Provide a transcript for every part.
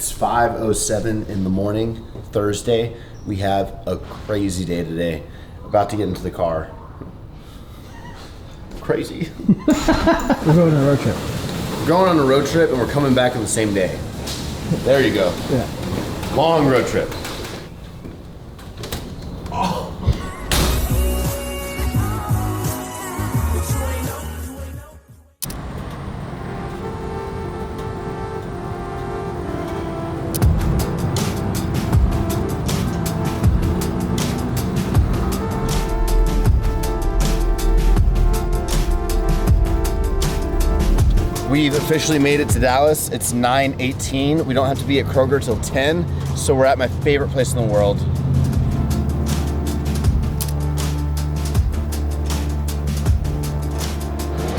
It's 5:07 in the morning, Thursday. We have a crazy day today. About to get into the car. Crazy. We're going on a road trip. We're going on a road trip and we're coming back on the same day. There you go. Yeah. Long road trip. We've officially made it to Dallas. It's 9:18. We don't have to be at Kroger till 10, so we're at my favorite place in the world.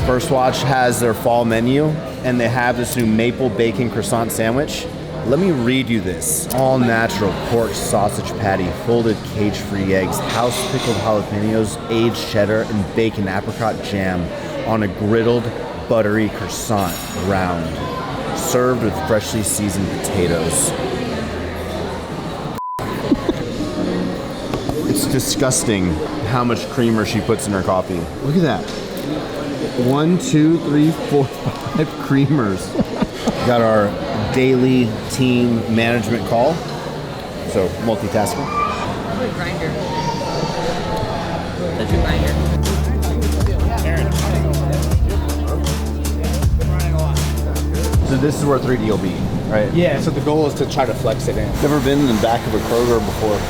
First Watch has their fall menu, and they have this new maple bacon croissant sandwich. Let me read you this. All natural pork sausage patty, folded cage-free eggs, house pickled jalapenos, aged cheddar, and bacon apricot jam on a griddled buttery croissant round, served with freshly seasoned potatoes. It's disgusting how much creamer she puts in her coffee. Look at that. 1, 2, 3, 4, 5 creamers. Got our daily team management call. So multitasking. Grinder. That's your grinder. So this is where 3D will be, right? Yeah, so the goal is to try to flex it in. Never been in the back of a Kroger before.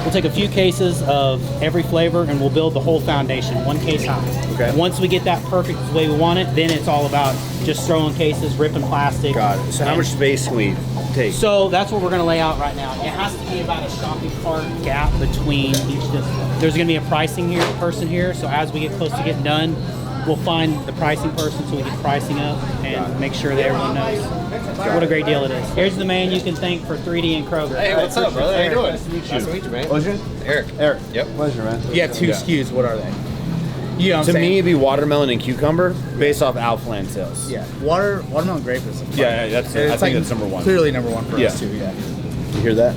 We'll take a few cases of every flavor and we'll build the whole foundation, one case high. Okay. Once we get that perfect the way we want it, then it's all about just throwing cases, ripping plastic. Got it. So how much space can we take? So that's what we're going to lay out right now. It has to be about a shopping cart gap between each display. There's going to be a pricing person here, so as we get close to getting done, we'll find the pricing person so we get pricing up and make sure that everyone knows what a great deal it is. Here's the man you can thank for 3D and Kroger. Hey, what's up, brother? How you doing? Nice to meet you. Nice to meet you, man. What's your Eric. Eric. Yep. Pleasure, man. You have two SKUs. What are they? You know what I'm To saying? me, it'd be watermelon and cucumber based off Outland sales. Yeah. Watermelon grape is. Yeah, that's. I think that's number one. Clearly number one for Yeah. us too. Yeah. You hear that?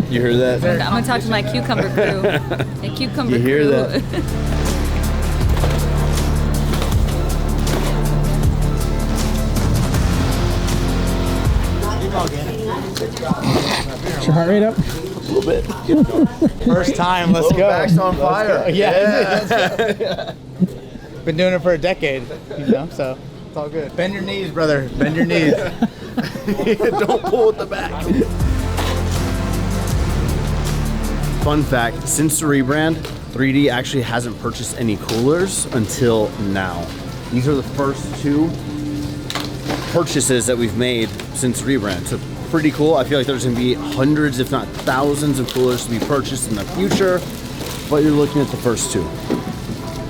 You hear that? I'm gonna talk to my cucumber crew. The cucumber You hear crew. that? Is your heart rate up? A little bit. First time. Let's go. Back's on fire. Yeah. Been doing it for a decade, so it's all good. Bend your knees, brother. Bend your knees. Don't pull at the back. Fun fact, since the rebrand, 3D actually hasn't purchased any coolers until now. These are the first 2 purchases that we've made since the rebrand. So pretty cool. I feel like there's gonna be hundreds, if not thousands of coolers to be purchased in the future, but you're looking at the first 2.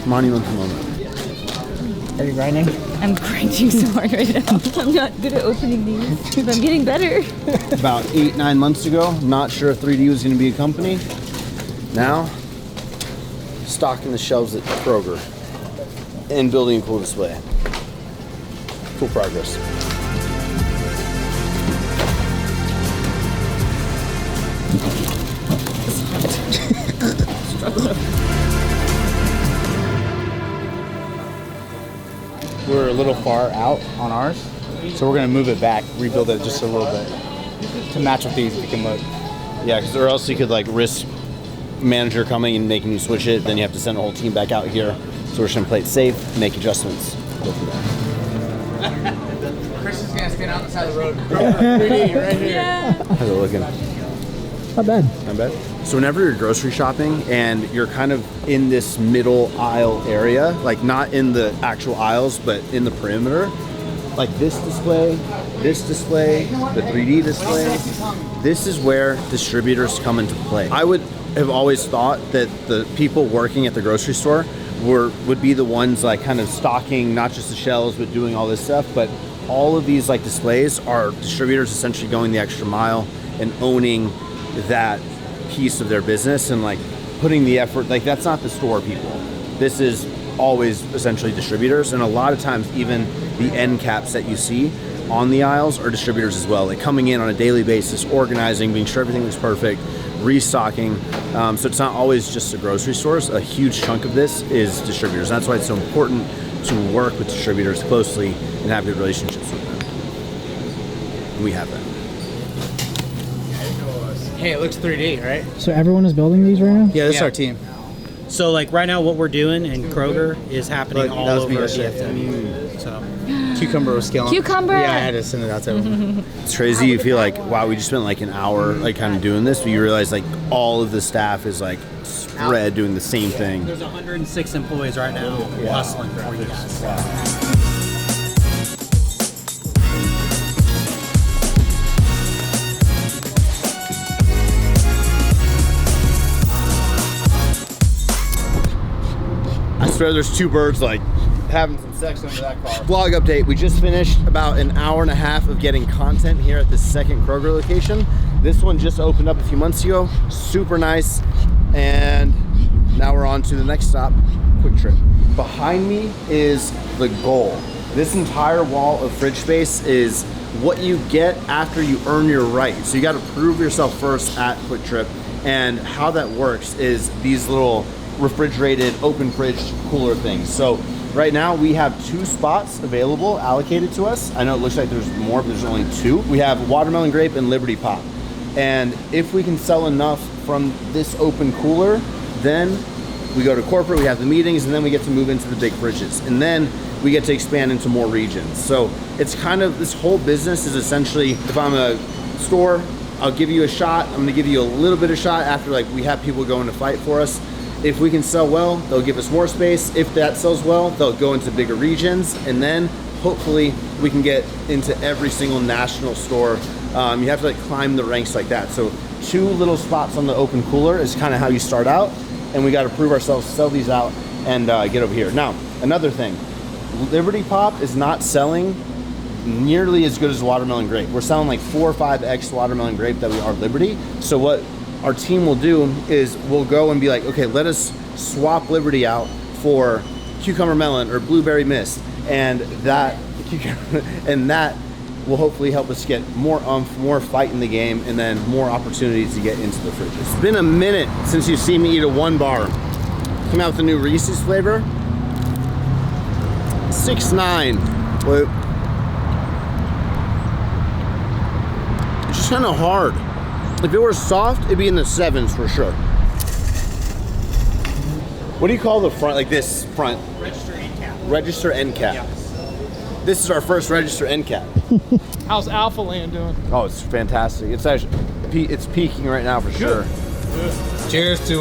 Monumental moment. Are you grinding? I'm grinding so hard right now. I'm not good at opening these, but I'm getting better. About 8-9 months ago, not sure if 3D was gonna be a company. Now, stocking the shelves at Kroger and building a cool display. Cool progress. We're a little far out on ours, so we're gonna move it back, rebuild it just a little bit to match with these if you can look. Yeah, because or else you could like risk manager coming and making you switch it, then you have to send the whole team back out here. So we're just gonna play it safe, make adjustments. Go from there. Chris is gonna stand out the side of the road. 3D, right here. Yeah. How's it looking? Not bad. Not bad. So whenever you're grocery shopping and you're kind of in this middle aisle area, like not in the actual aisles, but in the perimeter, like this display, the 3D display, this is where distributors come into play. I would have always thought that the people working at the grocery store would be the ones like kind of stocking not just the shelves, but doing all this stuff. But all of these like displays are distributors essentially going the extra mile and owning that piece of their business and like putting the effort. Like that's not the store people. This is always essentially distributors, and a lot of times even the end caps that you see on the aisles are distributors as well, like coming in on a daily basis, organizing, being sure everything looks perfect, restocking. So it's not always just the grocery stores. A huge chunk of this is distributors. That's why it's so important to work with distributors closely and have good relationships with them. And we have that. Hey, it looks 3D, right? So everyone is building these right now? Yeah, this is Yeah. our team. So like right now, what we're doing in Kroger is happening Look, all that was me over yesterday. DFW. So Cucumber was scaling. Cucumber! Yeah, I had to send it out to everyone. It's crazy. You feel like, wow, we just spent like an hour like kind of doing this, but you realize like all of the staff is like spread doing the same thing. there's 106 employees right now hustling for you guys. I swear there's two birds like having some sex under that car. Vlog update. We just finished about an hour and a half of getting content here at the second Kroger location. This one just opened up a few months ago. Super nice. And now we're on to the next stop, Quick Trip. Behind me is the goal. This entire wall of fridge space is what you get after you earn your right. So you got to prove yourself first at Quick Trip. And how that works is these little refrigerated open fridge cooler things. So right now we have 2 spots available allocated to us. I know it looks like there's more, but there's only 2. We have Watermelon Grape and Liberty Pop. And if we can sell enough from this open cooler, then we go to corporate, we have the meetings, and then we get to move into the big fridges. And then we get to expand into more regions. So it's kind of, this whole business is essentially, if I'm a store, I'll give you a shot. I'm gonna give you a little bit of shot after like we have people going to fight for us. If we can sell well, they'll give us more space. If that sells well, they'll go into bigger regions, and then hopefully we can get into every single national store. You have to like climb the ranks like that. So 2 little spots on the open cooler is kind of how you start out, and we got to prove ourselves, sell these out, and get over here. Now, another thing, Liberty Pop is not selling nearly as good as Watermelon Grape. We're selling like 4 or 5x Watermelon Grape that we are Liberty. So what our team will do is we'll go and be like, okay, let us swap Liberty out for Cucumber Melon or Blueberry Mist, and that will hopefully help us get more more fight in the game, and then more opportunities to get into the fridges. It's been a minute since you've seen me eat a 1 bar. Came out with the new Reese's flavor. 6.9. But it's just kind of hard. If it were soft, it'd be in the 7s for sure. What do you call the front, like this front? Register end cap. Register end cap. Yeah. This is our first register end cap. How's Alpha Land doing? Oh, it's fantastic. It's actually, it's peaking right now for sure. Cheers to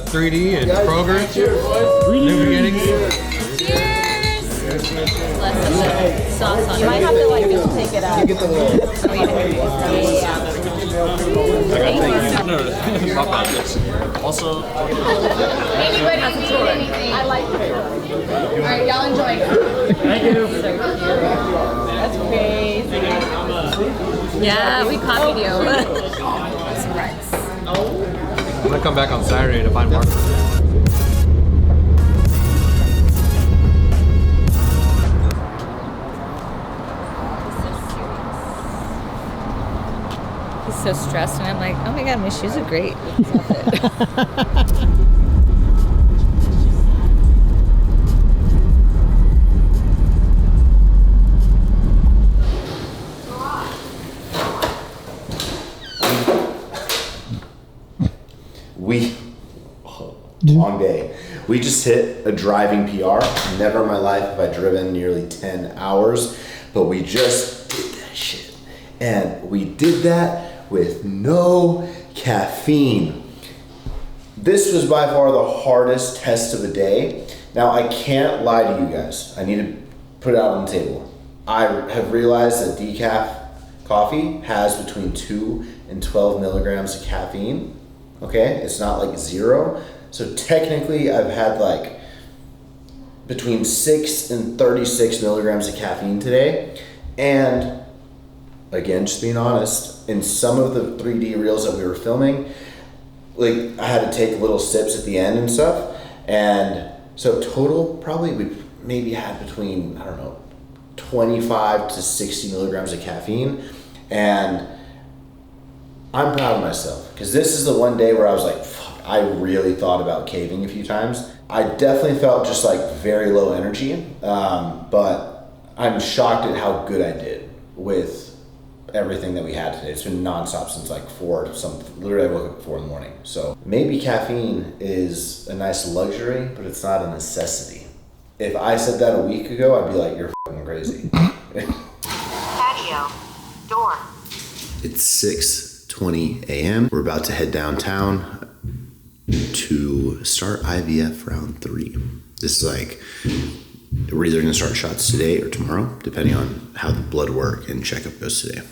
3D and Kroger. Cheers, boys. New beginnings. Sauce on. You might have to like just take it out. You get the little. Also, Anybody has a tour. I like it. All right, y'all enjoy. Thank you. That's crazy. Yeah, we copied you. Surprise. I'm gonna come back on Saturday to find Mark. He's so stressed, and I'm like, oh my god, my shoes are great. Long day. We just hit a driving PR. Never in my life have I driven nearly 10 hours, but we just did that shit. And we did that with no caffeine. This was by far the hardest test of the day. Now, I can't lie to you guys. I need to put it out on the table. I have realized that decaf coffee has between 2 and 12 milligrams of caffeine. Okay, it's not like 0. So technically I've had like between 6 and 36 milligrams of caffeine today. And again, just being honest, in some of the 3D reels that we were filming, like I had to take little sips at the end and stuff. And so total, probably we maybe had between, I don't know, 25 to 60 milligrams of caffeine. And I'm proud of myself because this is the one day where I was like, fuck, I really thought about caving a few times. I definitely felt just like very low energy, but I'm shocked at how good I did with everything that we had today. It's been nonstop since like 4 something. Literally, I woke up at 4 in the morning. So maybe caffeine is a nice luxury, but it's not a necessity. If I said that a week ago, I'd be like, you're fucking crazy. Patio. Door. It's 6:20 a.m. We're about to head downtown to start IVF round 3. This is like, we're either gonna start shots today or tomorrow, depending on how the blood work and checkup goes today.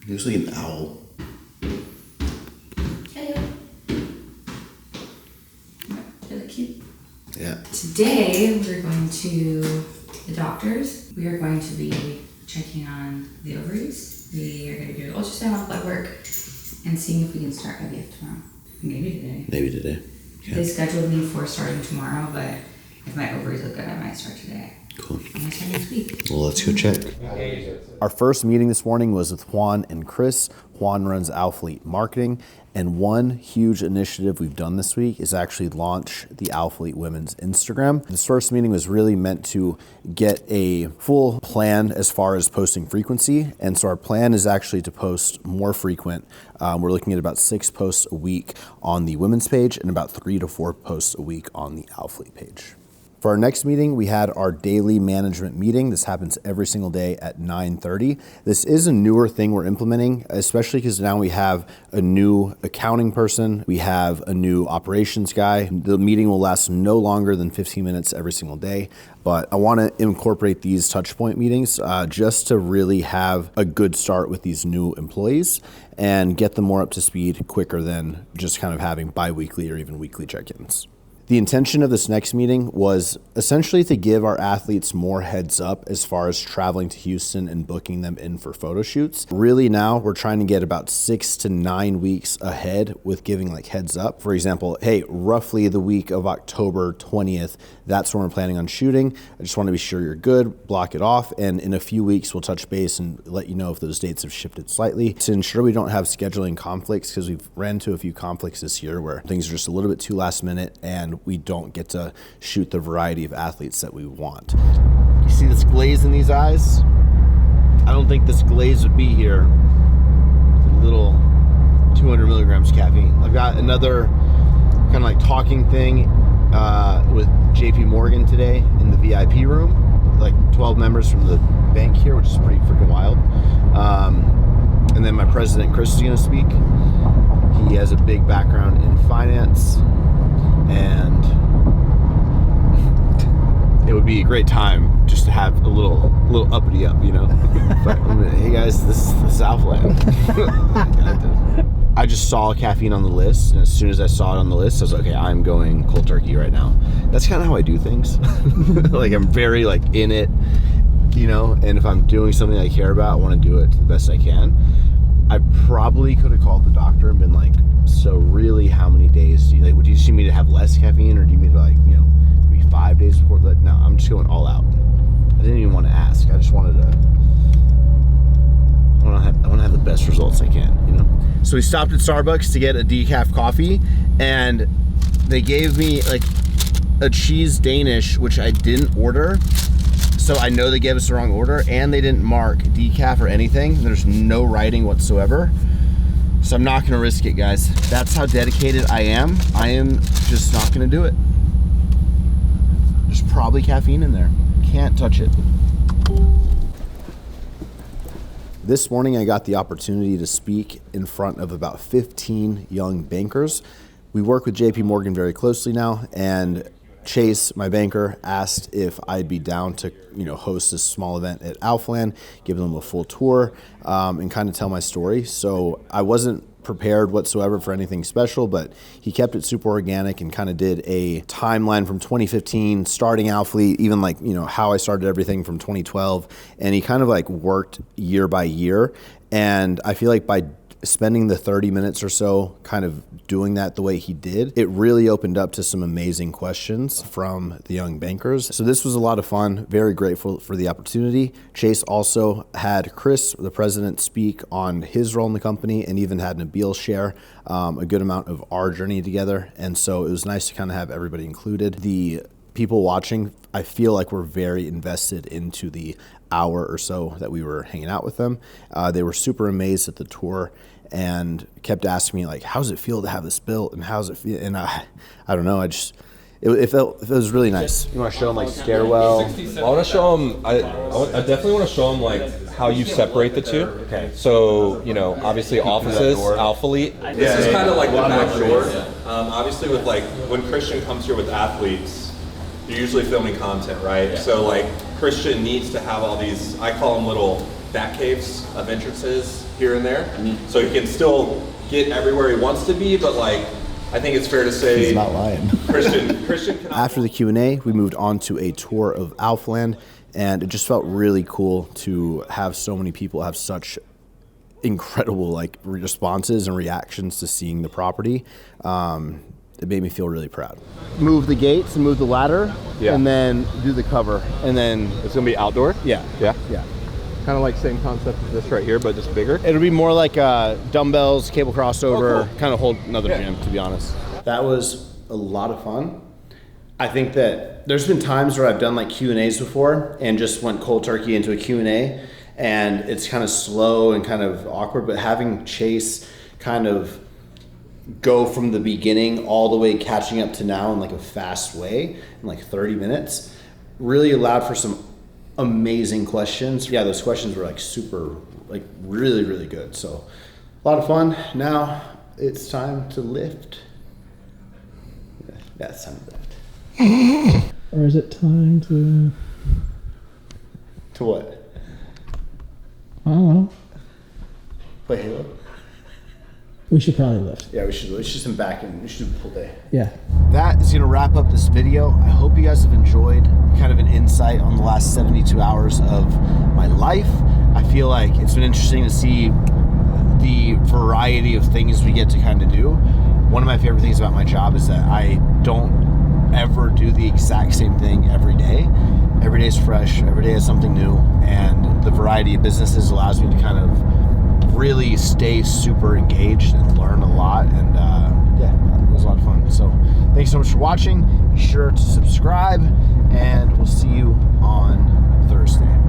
He looks like an owl. Hello. Really cute. Yeah. Today we're going to the doctor's. We are going to be checking on the ovaries. We are going to do ultrasound, blood work, and seeing if we can start IVF tomorrow. Maybe today. Maybe today. Okay. They scheduled me for starting tomorrow, but if my ovaries look good, I might start today. Cool. I might start next week. Well, let's go check. Our first meeting this morning was with Juan and Chris. Juan runs Alphalete Marketing, and one huge initiative we've done this week is actually launch the Alphalete Women's Instagram. This first meeting was really meant to get a full plan as far as posting frequency, and so our plan is actually to post more frequent. We're looking at about 6 posts a week on the women's page and about 3 to 4 posts a week on the Alphalete page. For our next meeting, we had our daily management meeting. This happens every single day at 9:30. This is a newer thing we're implementing, especially because now we have a new accounting person. We have a new operations guy. The meeting will last no longer than 15 minutes every single day. But I want to incorporate these touch point meetings just to really have a good start with these new employees and get them more up to speed quicker than just kind of having bi-weekly or even weekly check-ins. The intention of this next meeting was essentially to give our athletes more heads up as far as traveling to Houston and booking them in for photo shoots. Really now we're trying to get about 6 to 9 weeks ahead with giving like heads up. For example, hey, roughly the week of October 20th, that's when we're planning on shooting. I just want to be sure you're good, block it off, and in a few weeks we'll touch base and let you know if those dates have shifted slightly to ensure we don't have scheduling conflicts, because we've ran into a few conflicts this year where things are just a little bit too last minute and we don't get to shoot the variety of athletes that we want. You see this glaze in these eyes? I don't think this glaze would be here with a little 200 milligrams caffeine. I've got another kind of like talking thing with JP Morgan today in the VIP room, like 12 members from the bank here, which is pretty freaking wild. And then my president, Chris, is gonna speak. He has a big background in finance, and it would be a great time just to have a little uppity up, you know? But, hey guys, this is Alphaland. I just saw caffeine on the list, and as soon as I saw it on the list, I was like, okay, I'm going cold turkey right now. That's kind of how I do things. Like I'm very like in it, you know, and if I'm doing something I care about, I want to do it to the best I can. I probably could have called the doctor and been like, so really how many days do you like, would you see me to have less caffeine, or do you mean to like, you know, maybe 5 days before? Like, no, I'm just going all out. I didn't even want to ask. I just wanted to, I want to have the best results I can, you know? So we stopped at Starbucks to get a decaf coffee, and they gave me like a cheese Danish, which I didn't order. So I know they gave us the wrong order, and they didn't mark decaf or anything. There's no writing whatsoever. So I'm not gonna risk it, guys. That's how dedicated I am. I am just not gonna do it. There's probably caffeine in there. Can't touch it. This morning I got the opportunity to speak in front of about 15 young bankers. We work with JP Morgan very closely now, and Chase, my banker, asked if I'd be down to, you know, host this small event at Alphaland, give them a full tour, and kind of tell my story. So I wasn't prepared whatsoever for anything special, but he kept it super organic and kind of did a timeline from 2015, starting Alphalete, even like, you know, how I started everything from 2012. And he kind of like worked year by year. And I feel like by spending the 30 minutes or so kind of doing that the way he did, it really opened up to some amazing questions from the young bankers. So this was a lot of fun. Very grateful for the opportunity. Chase also had Chris, the president, speak on his role in the company, and even had Nabil share a good amount of our journey together. And so it was nice to kind of have everybody included. The people watching, I feel like we're very invested into the hour or so that we were hanging out with them. They were super amazed at the tour and kept asking me, like, how does it feel to have this built, and how's it feel? And I don't know, it was really nice. You want to show them like stairwell? I want to show them. I definitely want to show them like how you separate the two. Okay. So obviously offices, Alphalete. This is kind of like the back door. Obviously, with like when Christian comes here with athletes, you're usually filming content, right? Yeah. So like Christian needs to have all these. I call them little back caves of entrances here and there, so he can still get everywhere he wants to be, but like. I think it's fair to say he's not lying. Christian After the Q&A, we moved on to a tour of Alphaland, and it just felt really cool to have so many people have such incredible like responses and reactions to seeing the property. It made me feel really proud. Move the gates and move the ladder, and then do the cover, and then it's gonna be outdoor. Yeah. Kind of like same concept as this right here, but just bigger. It'll be more like dumbbells, cable crossover, kind of hold another gym, to be honest. That was a lot of fun. I think that there's been times where I've done like Q&As before and just went cold turkey into a Q&A, and it's kind of slow and kind of awkward, but having Chase kind of go from the beginning all the way catching up to now in like a fast way in like 30 minutes really allowed for some amazing questions. Yeah, those questions were like super, like really, really good. So a lot of fun. Now it's time to lift. Yeah, it's time to lift. Or is it time to... To what? I don't know. Play Halo? We should probably lift. Yeah, we should. Let's just back in. We should do the full day. Yeah. That is going to wrap up this video. I hope you guys have enjoyed kind of an insight on the last 72 hours of my life. I feel like it's been interesting to see the variety of things we get to kind of do. One of my favorite things about my job is that I don't ever do the exact same thing every day. Every day is fresh. Every day is something new. And the variety of businesses allows me to kind of really stay super engaged and learn a lot, and it was a lot of fun. So thanks so much for watching. Be sure to subscribe, and we'll see you on Thursday.